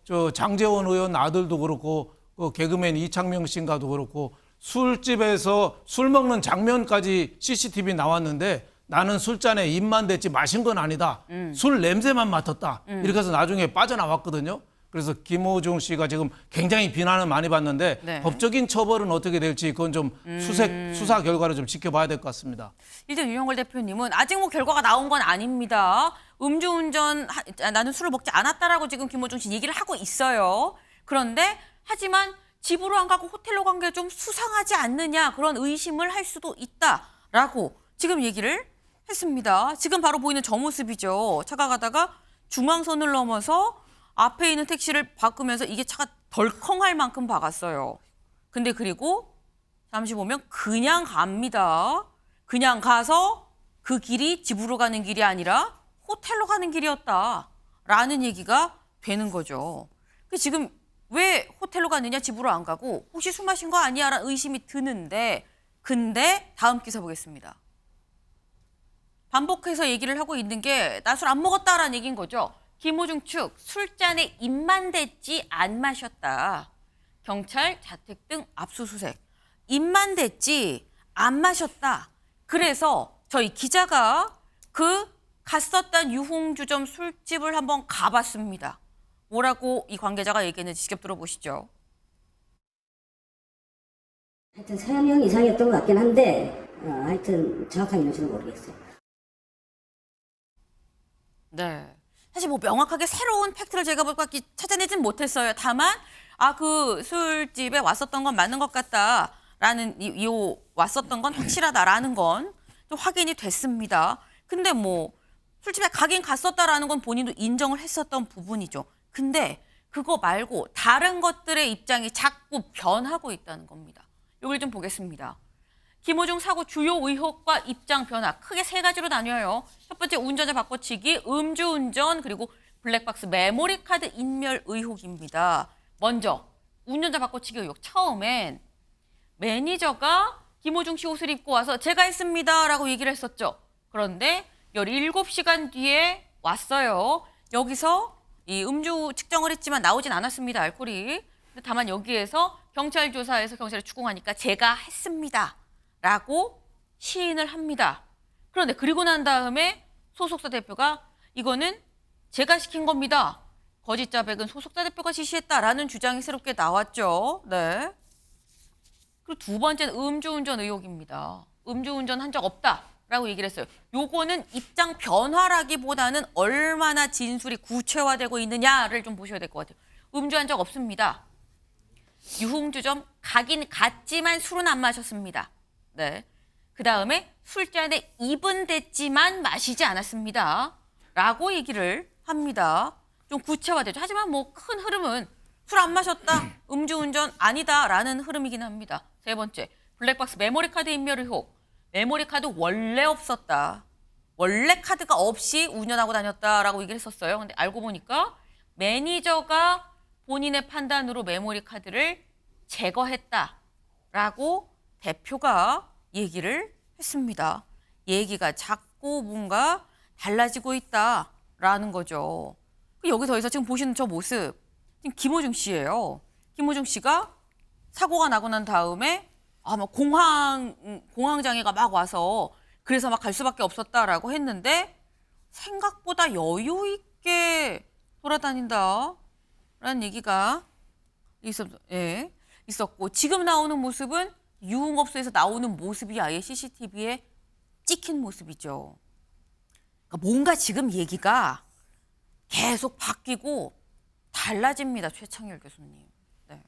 Speaker 10: 저 장제원 의원 아들도 그렇고 그 개그맨 이창명 씨인가도 그렇고 술집에서 술 먹는 장면까지 CCTV 나왔는데 나는 술잔에 입만 댔지 마신 건 아니다. 술 냄새만 맡았다. 이렇게 해서 나중에 빠져나왔거든요. 그래서 김호중 씨가 지금 굉장히 비난을 많이 받는데
Speaker 2: 네.
Speaker 10: 법적인 처벌은 어떻게 될지 그건 좀 수사 결과를 좀 지켜봐야 될 것 같습니다.
Speaker 2: 일단 윤영걸 대표님은 아직 뭐 결과가 나온 건 아닙니다. 음주운전 나는 술을 먹지 않았다라고 지금 김호중 씨 얘기를 하고 있어요. 그런데 하지만 집으로 안 가고 호텔로 간 게 좀 수상하지 않느냐 그런 의심을 할 수도 있다라고 지금 얘기를 했습니다. 지금 바로 보이는 저 모습이죠. 차가 가다가 중앙선을 넘어서 앞에 있는 택시를 바꾸면서 이게 차가 덜컹할 만큼 박았어요. 근데 그리고 잠시 보면 그냥 갑니다. 그냥 가서 그 길이 집으로 가는 길이 아니라 호텔로 가는 길이었다라는 얘기가 되는 거죠. 지금 왜 호텔로 갔느냐 집으로 안 가고 혹시 술 마신 거 아니야 라는 의심이 드는데 근데 다음 기사 보겠습니다. 반복해서 얘기를 하고 있는 게 나 술 안 먹었다라는 얘기인 거죠. 김호중 측 술잔에 입만 댔지 안 마셨다. 경찰 자택 등 압수수색. 입만 댔지 안 마셨다. 그래서 저희 기자가 그 갔었던 유흥주점 술집을 한번 가봤습니다. 뭐라고 이 관계자가 얘기했는지 직접 들어보시죠.
Speaker 7: 하여튼 3명 이상이었던 것 같긴 한데 하여튼 정확한 인원수는 모르겠어요.
Speaker 2: 네. 사실 뭐 명확하게 새로운 팩트를 제가 찾아내진 못했어요. 다만 그 술집에 왔었던 건 맞는 것 같다라는 왔었던 건 확실하다라는 건 좀 확인이 됐습니다. 근데 뭐 술집에 가긴 갔었다라는 건 본인도 인정을 했었던 부분이죠. 근데 그거 말고 다른 것들의 입장이 자꾸 변하고 있다는 겁니다. 이걸 좀 보겠습니다. 김호중 사고 주요 의혹과 입장 변화 크게 세 가지로 나뉘어요. 첫 번째 운전자 바꿔치기, 음주운전 그리고 블랙박스 메모리 카드 인멸 의혹입니다. 먼저 운전자 바꿔치기 의혹. 처음엔 매니저가 김호중 씨 옷을 입고 와서 제가 했습니다 라고 얘기를 했었죠. 그런데 17시간 뒤에 왔어요. 여기서 이 음주 측정을 했지만 나오진 않았습니다. 알코올이. 근데 다만 여기에서 경찰 조사에서 경찰이 추궁하니까 제가 했습니다 라고 시인을 합니다. 그런데 그리고 난 다음에 소속사 대표가 이거는 제가 시킨 겁니다. 거짓 자백은 소속사 대표가 지시했다라는 주장이 새롭게 나왔죠. 네. 그리고 두 번째는 음주운전 의혹입니다. 음주운전 한 적 없다라고 얘기를 했어요. 요거는 입장 변화라기보다는 얼마나 진술이 구체화되고 있느냐를 좀 보셔야 될 것 같아요. 음주한 적 없습니다. 유흥주점 가긴 갔지만 술은 안 마셨습니다. 네. 그 다음에 술잔에 입은 됐지만 마시지 않았습니다. 라고 얘기를 합니다. 좀 구체화되죠. 하지만 뭐 큰 흐름은 술 안 마셨다, 음주운전 아니다라는 흐름이긴 합니다. 세 번째, 블랙박스 메모리 카드 인멸 의혹. 메모리 카드 원래 없었다. 원래 카드가 없이 운전하고 다녔다라고 얘기를 했었어요. 근데 알고 보니까 매니저가 본인의 판단으로 메모리 카드를 제거했다라고 대표가 얘기를 했습니다. 얘기가 자꾸 뭔가 달라지고 있다라는 거죠. 여기서 지금 보시는 저 모습, 지금 김호중 씨예요. 김호중 씨가 사고가 나고 난 다음에 아마 공황장애가 막 와서 그래서 막 갈 수밖에 없었다라고 했는데 생각보다 여유 있게 돌아다닌다라는 얘기가 있었고 지금 나오는 모습은 유흥업소에서 나오는 모습이 아예 CCTV에 찍힌 모습이죠. 그러니까 뭔가 지금 얘기가 계속 바뀌고 달라집니다. 최창열 교수님. 네.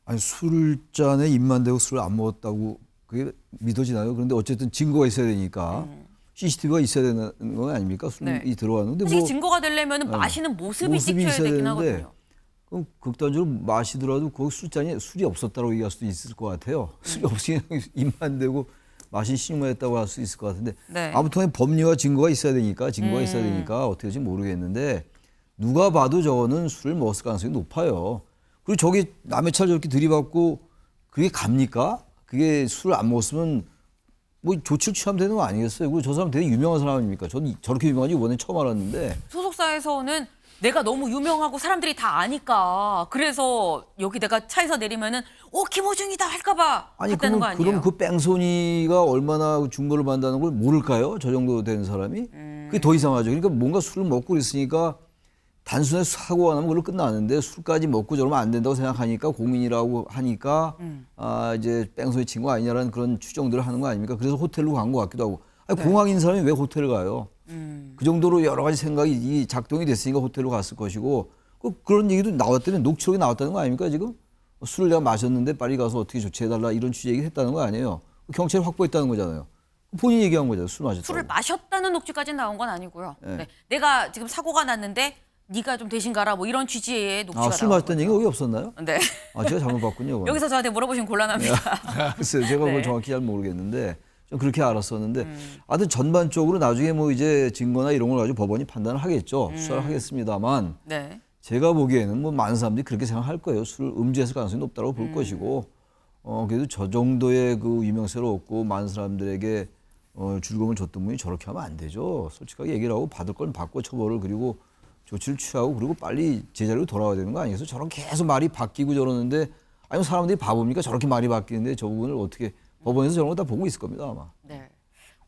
Speaker 11: 아니 술잔에 입만 대고 술을 안 먹었다고 그게 믿어지나요? 그런데 어쨌든 증거가 있어야 되니까 CCTV가 있어야 되는 거 아닙니까? 술이
Speaker 2: 네.
Speaker 11: 들어왔는데
Speaker 2: 사실
Speaker 11: 뭐
Speaker 2: 증거가 되려면 마시는 모습이
Speaker 11: 모습이
Speaker 2: 찍혀야
Speaker 11: 있어야
Speaker 2: 되긴
Speaker 11: 되는데
Speaker 2: 하거든요.
Speaker 11: 그럼 극단적으로 마시더라도 그 술잔에 술이 없었다고 얘기할 수도 있을 것 같아요. 술이 없이 그냥 입만 대고 마신 신용만 했다고 할 수 있을 것 같은데
Speaker 2: 네.
Speaker 11: 아무튼 법리와 증거가 있어야 되니까 어떻게 될지 모르겠는데 누가 봐도 저거는 술을 먹었을 가능성이 높아요. 그리고 저기 남의 차를 저렇게 들이받고 그게 갑니까? 그게 술을 안 먹었으면 뭐 조치를 취하면 되는 거 아니겠어요? 그리고 저 사람 되게 유명한 사람 아닙니까? 저는 저렇게 유명한지 이번에 처음 알았는데
Speaker 2: 소속사에서는 내가 너무 유명하고 사람들이 다 아니까 그래서 여기 내가 차에서 내리면은 김호중이다 할까봐
Speaker 11: 아니
Speaker 2: 갔다는 거 아니에요?
Speaker 11: 그럼 그 뺑소니가 얼마나 중고를 받는다는 걸 모를까요? 저 정도 되는 사람이? 그게 더 이상하죠. 그러니까 뭔가 술을 먹고 그랬으니까 단순히 사고가 나면 그걸로 끝나는데 술까지 먹고 저러면 안 된다고 생각하니까 공인이라고 하니까 이제 뺑소니 친 거 아니냐라는 그런 추정들을 하는 거 아닙니까? 그래서 호텔로 간 것 같기도 하고. 아니, 공항인 사람이 왜 호텔을 가요? 그 정도로 여러 가지 생각이 작동이 됐으니까 호텔로 갔을 것이고 그런 얘기도 나왔다는 녹취록이 나왔다는 거 아닙니까 지금? 술을 내가 마셨는데 빨리 가서 어떻게 조치해달라 이런 취지 얘기를 했다는 거 아니에요? 경찰이 확보했다는 거잖아요. 본인이 얘기한 거잖아요. 술 마셨다고.
Speaker 2: 술을 마셨다는 녹취까지 나온 건 아니고요.
Speaker 11: 네.
Speaker 2: 네. 내가 지금 사고가 났는데 네가 좀 대신 가라 뭐 이런 취지의 녹취가
Speaker 11: 술
Speaker 2: 나온
Speaker 11: 마셨다는
Speaker 2: 거죠.
Speaker 11: 얘기 여기 없었나요?
Speaker 2: 네.
Speaker 11: 제가 잘못 봤군요. 그건.
Speaker 2: 여기서 저한테 물어보시면 곤란합니다.
Speaker 11: 글쎄요. 제가 그걸
Speaker 2: 네.
Speaker 11: 정확히 잘 모르겠는데 좀 그렇게 알았었는데 하여튼 전반적으로 나중에 뭐 이제 증거나 이런 걸 가지고 법원이 판단을 하겠죠. 수사를 하겠습니다만
Speaker 2: 네.
Speaker 11: 제가 보기에는 뭐 많은 사람들이 그렇게 생각할 거예요. 술을 음주했을 가능성이 높다고 볼 것이고 그래도 저 정도의 그 유명세를 얻고 많은 사람들에게 즐거움을 줬던 분이 저렇게 하면 안 되죠. 솔직하게 얘기를 하고 받을 건 받고 처벌을 그리고 조치를 취하고 그리고 빨리 제자리로 돌아와야 되는 거 아니겠어요? 저런 계속 말이 바뀌고 저러는데 아니면 사람들이 바보입니까? 저렇게 말이 바뀌는데 저 부분을 어떻게 법원에서 저런 거 다 보고 있을 겁니다 아마.
Speaker 2: 네.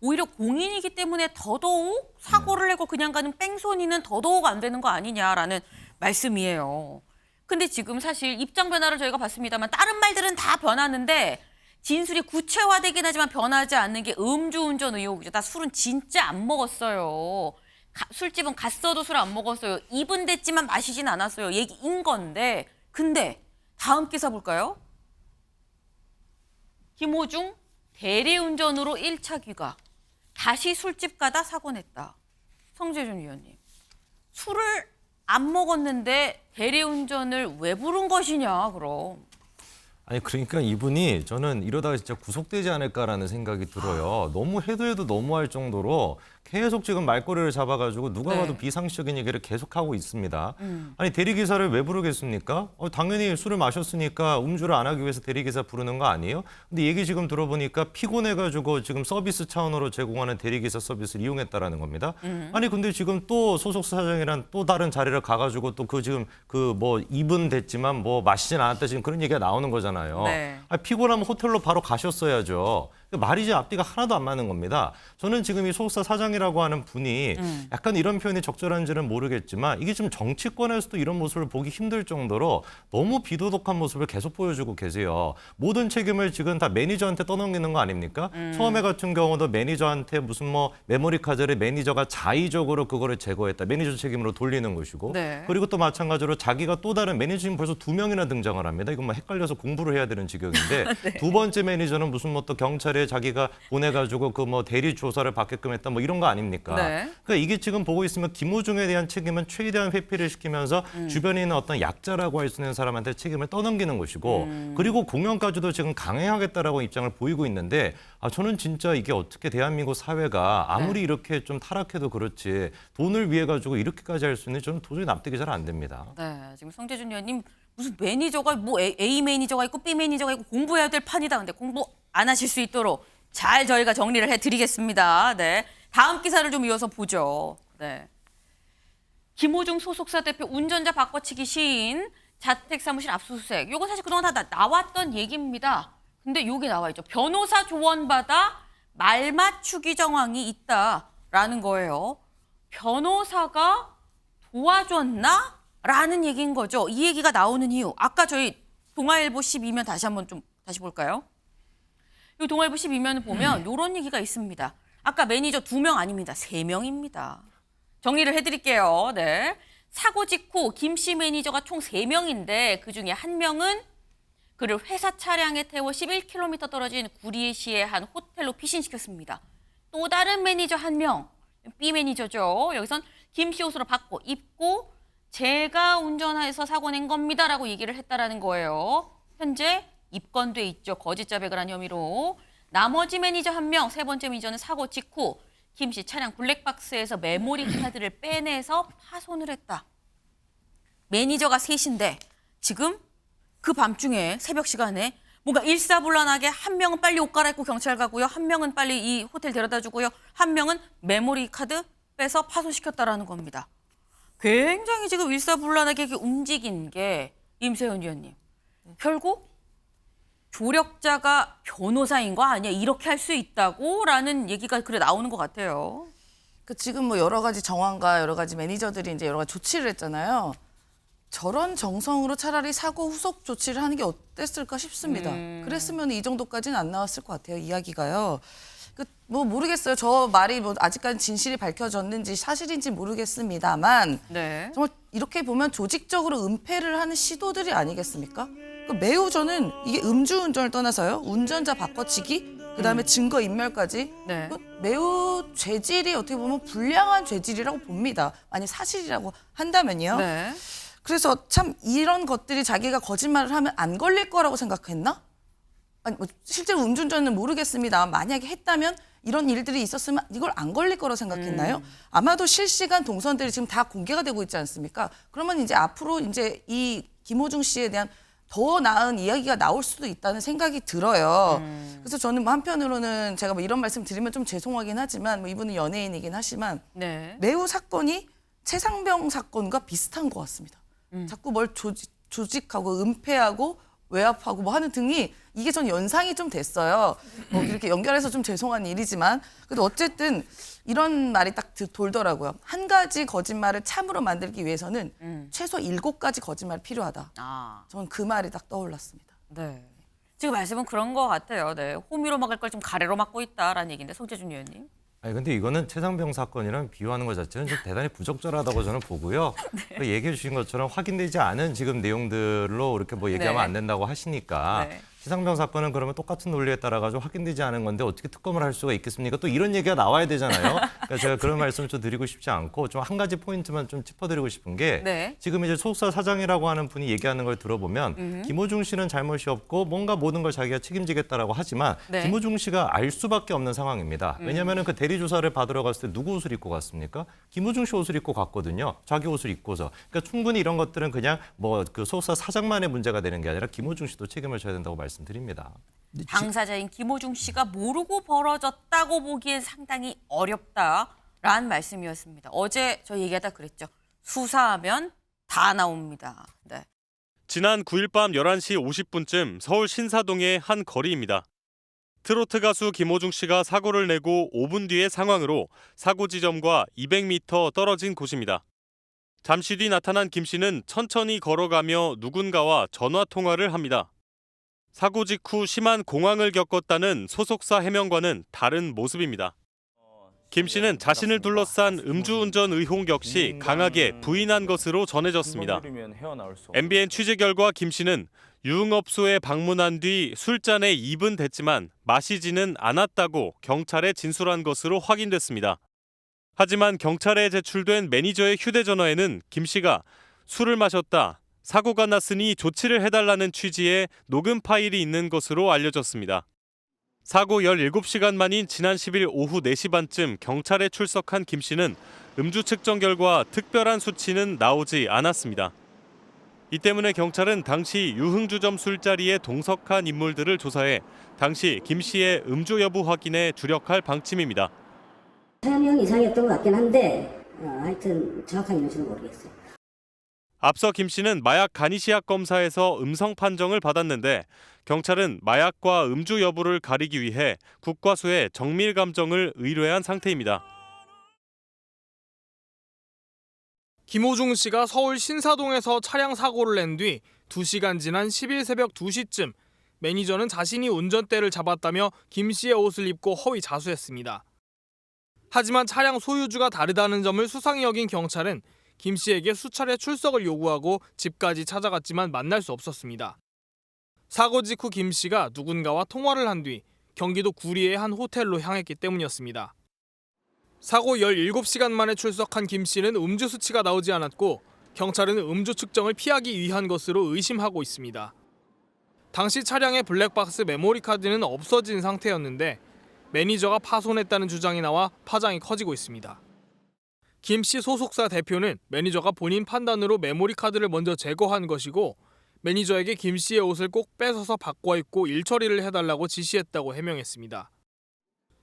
Speaker 2: 오히려 공인이기 때문에 더더욱 사고를 내고 그냥 가는 뺑소니는 더더욱 안 되는 거 아니냐라는 말씀이에요. 근데 지금 사실 입장 변화를 저희가 봤습니다만 다른 말들은 다 변하는데 진술이 구체화되긴 하지만 변하지 않는 게 음주운전 의혹이죠. 나 술은 진짜 안 먹었어요. 술집은 갔어도 술 안 먹었어요. 입은 됐지만 마시진 않았어요. 얘기인 건데 근데 다음 기사 볼까요? 김호중 대리운전으로 1차 귀가. 다시 술집 가다 사고 냈다. 성재준 위원님. 술을 안 먹었는데 대리운전을 왜 부른 것이냐 그럼.
Speaker 12: 아니 그러니까 이분이 저는 이러다가 진짜 구속되지 않을까라는 생각이 들어요. 너무 해도 너무할 정도로 계속 지금 말꼬리를 잡아가지고 누가
Speaker 2: 네.
Speaker 12: 봐도 비상식적인 얘기를 계속하고 있습니다. 아니 대리기사를 왜 부르겠습니까? 당연히 술을 마셨으니까 음주를 안 하기 위해서 대리기사 부르는 거 아니에요? 근데 얘기 지금 들어보니까 피곤해가지고 지금 서비스 차원으로 제공하는 대리기사 서비스를 이용했다라는 겁니다. 아니 근데 지금 또 소속사 사장이란 또 다른 자리를 가가지고 또 그 지금 그 뭐 입은 됐지만 뭐 마시진 않았다 지금 그런 얘기가 나오는 거잖아요.
Speaker 2: 네.
Speaker 12: 피곤하면 호텔로 바로 가셨어야죠. 말이 이제 앞뒤가 하나도 안 맞는 겁니다. 저는 지금 이 소속사 사장이라고 하는 분이 약간 이런 표현이 적절한지는 모르겠지만 이게 지금 정치권에서도 이런 모습을 보기 힘들 정도로 너무 비도덕한 모습을 계속 보여주고 계세요. 모든 책임을 지금 다 매니저한테 떠넘기는 거 아닙니까? 처음에 같은 경우도 매니저한테 무슨 뭐 메모리 카드를 매니저가 자의적으로 그거를 제거했다. 매니저 책임으로 돌리는 것이고.
Speaker 2: 네.
Speaker 12: 그리고 또 마찬가지로 자기가 또 다른 매니저님 벌써 2명이나 등장을 합니다. 이건 뭐 헷갈려서 공부를 해야 되는 지경인데
Speaker 2: 네.
Speaker 12: 두 번째 매니저는 무슨 뭐 또 경찰에 자기가 보내가지고 그 뭐 대리 조사를 받게끔 했다 뭐 이런 거 아닙니까?
Speaker 2: 네.
Speaker 12: 그러니까 이게 지금 보고 있으면 김호중에 대한 책임은 최대한 회피를 시키면서 주변에 있는 어떤 약자라고 할 수 있는 사람한테 책임을 떠넘기는 것이고 그리고 공연까지도 지금 강행하겠다라고 입장을 보이고 있는데 저는 진짜 이게 어떻게 대한민국 사회가 아무리 이렇게 좀 타락해도 그렇지 돈을 위해 가지고 이렇게까지 할 수 있는지 저는 도저히 납득이 잘 안 됩니다.
Speaker 2: 네, 지금 성재준 의원님 무슨 매니저가 뭐 A 매니저가 있고 B 매니저가 있고 공부해야 될 판이다. 근데 공부 안 하실 수 있도록 잘 저희가 정리를 해드리겠습니다. 네, 다음 기사를 좀 이어서 보죠. 네, 김호중 소속사 대표 운전자 바꿔치기 시인 자택 사무실 압수수색. 요건 사실 그동안 다 나왔던 얘기입니다. 근데 여기 나와 있죠. 변호사 조언받아 말 맞추기 정황이 있다라는 거예요. 변호사가 도와줬나? 라는 얘기인 거죠. 이 얘기가 나오는 이유. 아까 저희 동아일보 12면 다시 한번 좀 다시 볼까요? 이 동아일보 12면을 보면 이런 얘기가 있습니다. 아까 매니저 2명 아닙니다. 3명입니다. 정리를 해드릴게요. 네. 사고 직후 김 씨 매니저가 총 3명인데 그중에 1명은 그를 회사 차량에 태워 11km 떨어진 구리시의 한 호텔로 피신시켰습니다. 또 다른 매니저 1명, B 매니저죠. 여기선 김 씨 옷으로 받고 입고 제가 운전해서 사고 낸 겁니다라고 얘기를 했다라는 거예요. 현재 입건돼 있죠. 거짓 자백을 한 혐의로. 나머지 매니저 1명, 세 번째 매니저는 사고 직후 김 씨 차량 블랙박스에서 메모리 카드를 빼내서 파손을 했다. 매니저가 셋인데 지금 그 밤중에 새벽 시간에 뭔가 일사불란하게 1명은 빨리 옷 갈아입고 경찰 가고요. 1명은 빨리 이 호텔 데려다 주고요. 1명은 메모리 카드 빼서 파손시켰다라는 겁니다. 굉장히 지금 일사불란하게 이렇게 움직인 게 임세현 위원님. 결국 조력자가 변호사인 거 아니야? 이렇게 할 수 있다고라는 얘기가 그래 나오는 것 같아요.
Speaker 8: 지금 뭐 여러 가지 정황과 여러 가지 매니저들이 이제 여러 가지 조치를 했잖아요. 저런 정성으로 차라리 사고 후속 조치를 하는 게 어땠을까 싶습니다. 그랬으면 이 정도까지는 안 나왔을 것 같아요. 이야기가요. 뭐 모르겠어요. 저 말이 뭐 아직까지 진실이 밝혀졌는지 사실인지 모르겠습니다만
Speaker 2: 네.
Speaker 8: 정말 이렇게 보면 조직적으로 은폐를 하는 시도들이 아니겠습니까? 매우 저는 이게 음주운전을 떠나서요. 운전자 바꿔치기, 그다음에 증거 인멸까지
Speaker 2: 네.
Speaker 8: 매우 죄질이 어떻게 보면 불량한 죄질이라고 봅니다. 만약 사실이라고 한다면요.
Speaker 2: 네.
Speaker 8: 그래서 참 이런 것들이 자기가 거짓말을 하면 안 걸릴 거라고 생각했나? 아니 뭐 실제로 음주운전은 모르겠습니다. 만약에 했다면 이런 일들이 있었으면 이걸 안 걸릴 거라고 생각했나요? 아마도 실시간 동선들이 지금 다 공개가 되고 있지 않습니까? 그러면 이제 앞으로 이제 이 김호중 씨에 대한 더 나은 이야기가 나올 수도 있다는 생각이 들어요. 그래서 저는 뭐 한편으로는 제가 뭐 이런 말씀 드리면 좀 죄송하긴 하지만 뭐 이분은 연예인이긴 하지만
Speaker 2: 네.
Speaker 8: 매우 사건이 최상병 사건과 비슷한 것 같습니다. 자꾸 뭘 조직하고 은폐하고 외압하고 뭐 하는 등이 이게 전 연상이 좀 됐어요. 뭐 이렇게 연결해서 좀 죄송한 일이지만 그래도 어쨌든 이런 말이 딱 돌더라고요. 한 가지 거짓말을 참으로 만들기 위해서는 최소 7가지 거짓말이 필요하다. 저는 그 말이 딱 떠올랐습니다.
Speaker 2: 네. 지금 말씀은 그런 것 같아요. 네. 호미로 막을 걸 좀 가래로 막고 있다라는 얘기인데 성재준 의원님.
Speaker 12: 아니 근데 이거는 최상병 사건이랑 비유하는 것 자체는 좀 대단히 부적절하다고 저는 보고요. 네. 얘기해 주신 것처럼 확인되지 않은 지금 내용들로 이렇게 뭐 얘기하면
Speaker 2: 네.
Speaker 12: 안 된다고 하시니까
Speaker 2: 네.
Speaker 12: 최상병 사건은 그러면 똑같은 논리에 따라 가지고 확인되지 않은 건데 어떻게 특검을 할 수가 있겠습니까? 또 이런 얘기가 나와야 되잖아요. 그러니까 제가 그런 말씀을 좀 드리고 싶지 않고 좀 한 가지 포인트만 좀 짚어드리고 싶은 게
Speaker 2: 네.
Speaker 12: 지금 이제 소속사 사장이라고 하는 분이 얘기하는 걸 들어보면 김호중 씨는 잘못이 없고 뭔가 모든 걸 자기가 책임지겠다라고 하지만
Speaker 2: 네.
Speaker 12: 김호중 씨가 알 수밖에 없는 상황입니다. 왜냐하면 그 대리 조사를 받으러 갔을 때 누구 옷을 입고 갔습니까? 김호중 씨 옷을 입고 갔거든요. 자기 옷을 입고서. 그러니까 충분히 이런 것들은 그냥 뭐 그 소속사 사장만의 문제가 되는 게 아니라 김호중 씨도 책임을 져야 된다고 말씀드립니다.
Speaker 2: 당사자인 김호중 씨가 모르고 벌어졌다고 보기엔 상당히 어렵다라는 말씀이었습니다. 어제 저 얘기하다 그랬죠. 수사하면 다 나옵니다. 네.
Speaker 13: 지난 9일 밤 11시 50분쯤 서울 신사동의 한 거리입니다. 트로트 가수 김호중 씨가 사고를 내고 5분 뒤의 상황으로 사고 지점과 200m 떨어진 곳입니다. 잠시 뒤 나타난 김 씨는 천천히 걸어가며 누군가와 전화 통화를 합니다. 사고 직후 심한 공황을 겪었다는 소속사 해명과는 다른 모습입니다. 김 씨는 자신을 둘러싼 음주운전 의혹 역시 강하게 부인한 것으로 전해졌습니다. MBN 취재 결과 김 씨는 유흥업소에 방문한 뒤 술잔에 입은 댔지만 마시지는 않았다고 경찰에 진술한 것으로 확인됐습니다. 하지만 경찰에 제출된 매니저의 휴대전화에는 김 씨가 술을 마셨다, 사고가 났으니 조치를 해달라는 취지의 녹음 파일이 있는 것으로 알려졌습니다. 사고 17시간 만인 지난 10일 오후 4시 반쯤 경찰에 출석한 김 씨는 음주 측정 결과 특별한 수치는 나오지 않았습니다. 이 때문에 경찰은 당시 유흥주점 술자리에 동석한 인물들을 조사해 당시 김 씨의 음주 여부 확인에 주력할 방침입니다.
Speaker 7: 3명 이상이었던 것 같긴 한데 하여튼 정확한 인수는 모르겠어요.
Speaker 13: 앞서 김 씨는 마약 간이시약 검사에서 음성 판정을 받았는데 경찰은 마약과 음주 여부를 가리기 위해 국과수에 정밀 감정을 의뢰한 상태입니다.
Speaker 14: 김호중 씨가 서울 신사동에서 차량 사고를 낸 뒤 2시간 지난 10일 새벽 2시쯤 매니저는 자신이 운전대를 잡았다며 김 씨의 옷을 입고 허위 자수했습니다. 하지만 차량 소유주가 다르다는 점을 수상히 여긴 경찰은 김 씨에게 수차례 출석을 요구하고 집까지 찾아갔지만 만날 수 없었습니다. 사고 직후 김 씨가 누군가와 통화를 한 뒤 경기도 구리의 한 호텔로 향했기 때문이었습니다. 사고 17시간 만에 출석한 김 씨는 음주 수치가 나오지 않았고 경찰은 음주 측정을 피하기 위한 것으로 의심하고 있습니다. 당시 차량의 블랙박스 메모리 카드는 없어진 상태였는데 매니저가 파손했다는 주장이 나와 파장이 커지고 있습니다. 김 씨 소속사 대표는 매니저가 본인 판단으로 메모리 카드를 먼저 제거한 것이고 매니저에게 김 씨의 옷을 꼭 뺏어서 바꿔 입고 일처리를 해달라고 지시했다고 해명했습니다.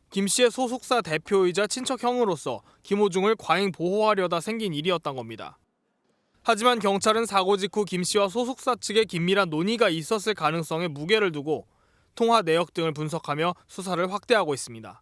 Speaker 14: 김 씨의 소속사 대표이자 친척 형으로서 김호중을 과잉 보호하려다 생긴 일이었던 겁니다. 하지만 경찰은 사고 직후 김 씨와 소속사 측에 긴밀한 논의가 있었을 가능성에 무게를 두고 통화 내역 등을 분석하며 수사를 확대하고 있습니다.